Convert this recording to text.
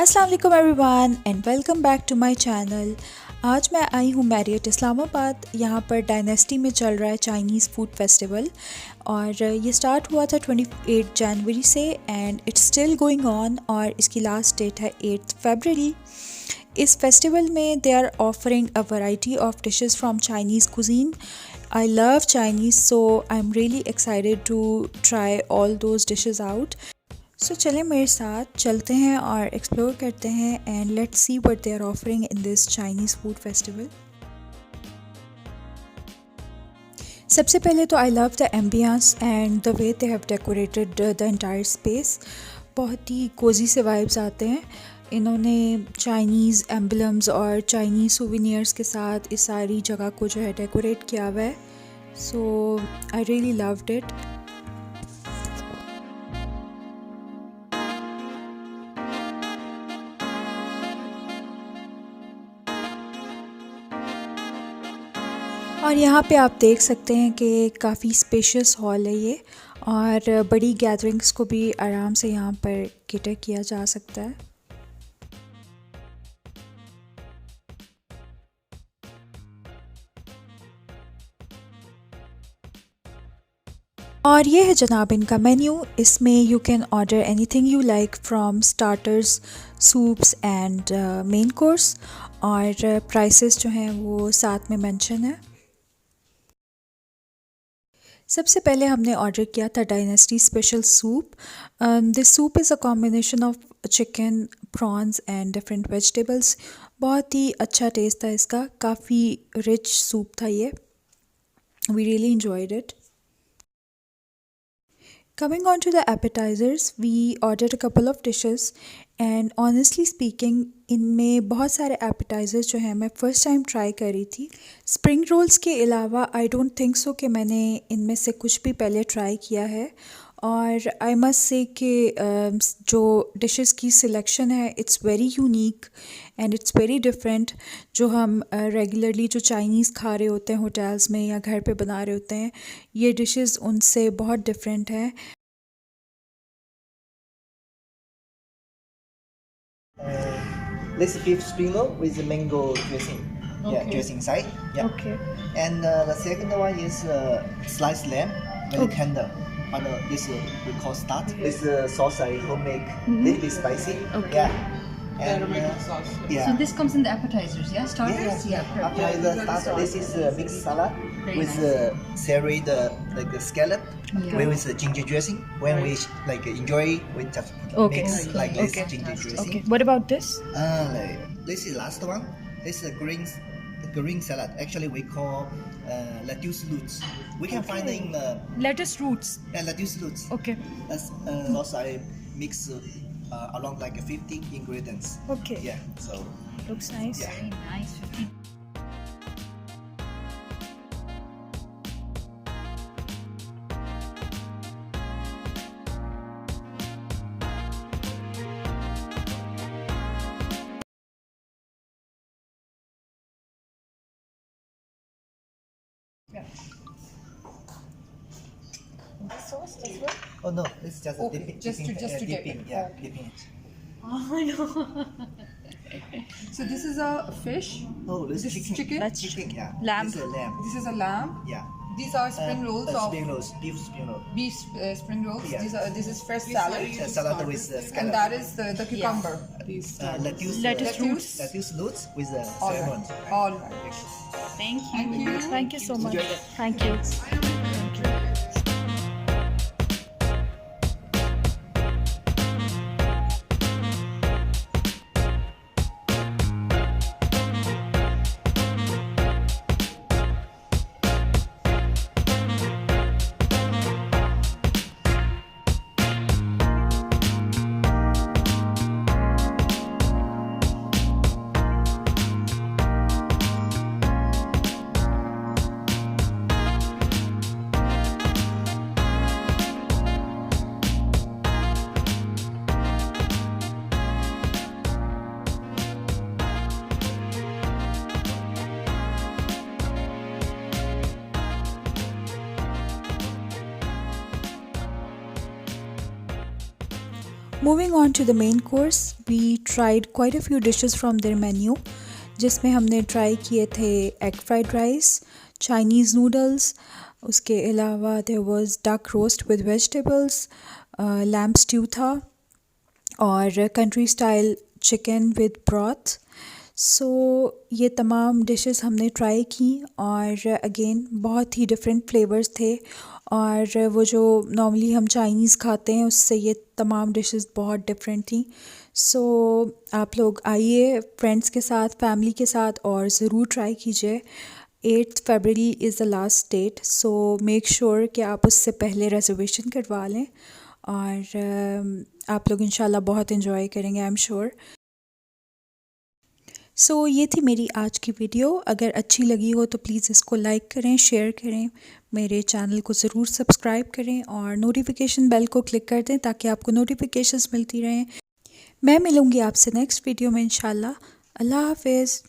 अस्सलाम वालेकुम everyone and welcome back to my channel. आज मैं आई हूँ मैरियट इस्लामाबाद। यहाँ पर डायनेस्टी में चल रहा है चाइनीज़ फूड फेस्टिवल और ये स्टार्ट हुआ था 28 जनवरी से and it's still going on और इसकी लास्ट डेट है 8 फरवरी। इस फेस्टिवल में they are offering a variety of dishes from Chinese cuisine. I love Chinese so I am really excited to try all those dishes out. सो चलें मेरे साथ चलते हैं और एक्सप्लोर करते हैं and let's see what they are offering in this Chinese food festival. सबसे पहले तो I love the ambiance and the way they have decorated the entire space. बहुत ही कोजी से वाइब्स आते हैं। इन्होंने चाइनीज़ एम्बलम्स और चाइनीज़ सोविनियर्स के साथ इस सारी जगह को जो है डेकोरेट किया हुआ है। सो आई रियली लव्ड इट। और यहाँ पे आप देख सकते हैं कि काफ़ी स्पेशियस हॉल है ये और बड़ी गैदरिंग्स को भी आराम से यहाँ पर कैटर किया जा सकता है। और ये है जनाब इनका मेन्यू। इसमें you can order anything you like from starters, soups and main course और प्राइसेस जो हैं वो साथ में मेंशन है। सबसे पहले हमने ऑर्डर किया था dynasty special soup. This soup is a combination of chicken, prawns and different vegetables. बहुत ही अच्छा टेस्ट था इसका, काफ़ी रिच सूप था ये। We really enjoyed it. Coming on to the appetizers, we ordered a couple of dishes and honestly speaking इनमें बहुत सारे appetizers जो हैं मैं फ़र्स्ट टाइम ट्राई कर रही थी। स्प्रिंग रोल्स के अलावा आई डोंट थिंक सो कि मैंने इनमें से कुछ भी पहले ट्राई किया है और आई मस्ट से कि जो डिशेस की सिलेक्शन है it's very unique and it's very different. जो हम रेगुलरली जो चाइनीज़ खा रहे होते हैं होटल्स में या घर पे बना रहे होते हैं, ये डिशेस उनसे बहुत डिफरेंट हैं। This beef spring roll with the mango dressing. Yeah, Okay. dressing inside. Yeah. Okay. And the second one is sliced lamb, very tender. And this we call start. This sauce I homemade, little bit spicy. Okay. Yeah. And yeah. So this comes in the appetizers, yeah? Starters? Yes. After the start, this is mixed salad Very with nice. celery, the scallop, Yeah. with the ginger dressing. When we enjoy, we just Okay. mix Okay. like this Okay. ginger dressing. Okay. What about this? This is last one. This is green salad. Actually, we call lettuce roots. We can find in Lettuce roots. lettuce roots. Okay. That's also I mix along like 50 ingredients. Okay. Yeah. So Looks nice. Yeah. Very nice. 15. This sauce as well? oh no, it's just Okay, a dipping. just to- just to dip dipping. it. Yeah, Okay. dipping it. Oh no. So this is a fish. Oh, this This is is chicken. chicken? That's Chicken. Yeah. lamb. This is lamb. This is a lamb. Yeah. These are spring rolls of spring rolls, beef spring roll. beef spring rolls. Yeah. This is fresh salad, Salad with scallop. and that is the cucumber. These lettuce. Lettuce roots. Lettuce roots with the all salmon. right. All right. Thank you. Thank you. Thank you so much. Enjoy it. Thank you. Moving on to the main course, we tried quite a few dishes from their menu, जिसमें हमने try किए थे egg fried rice, Chinese noodles, उसके अलावा there was duck roast with vegetables, lamb stew था और country style chicken with broth. So ये तमाम डिशेस हमने ट्राई की और अगेन बहुत ही डिफरेंट फ्लेवर्स थे और वो जो नॉर्मली हम चाइनीज़ खाते हैं उससे ये तमाम डिशेस बहुत डिफरेंट थी। सो आप लोग आइए फ्रेंड्स के साथ, फैमिली के साथ और ज़रूर ट्राई कीजिए। 8 February is the last date, so make sure कि आप उससे पहले रिजर्वेशन करवा लें और आप लोग इंशाल्लाह बहुत इन्जॉय करेंगे, आई एम श्योर। सो ये थी मेरी आज की वीडियो। अगर अच्छी लगी हो तो प्लीज़ इसको लाइक करें, शेयर करें, मेरे चैनल को ज़रूर सब्सक्राइब करें और नोटिफिकेशन बेल को क्लिक कर दें ताकि आपको नोटिफिकेशंस मिलती रहें। मैं मिलूँगी आपसे नेक्स्ट वीडियो में इंशाल्लाह। अल्लाह हाफ़िज़।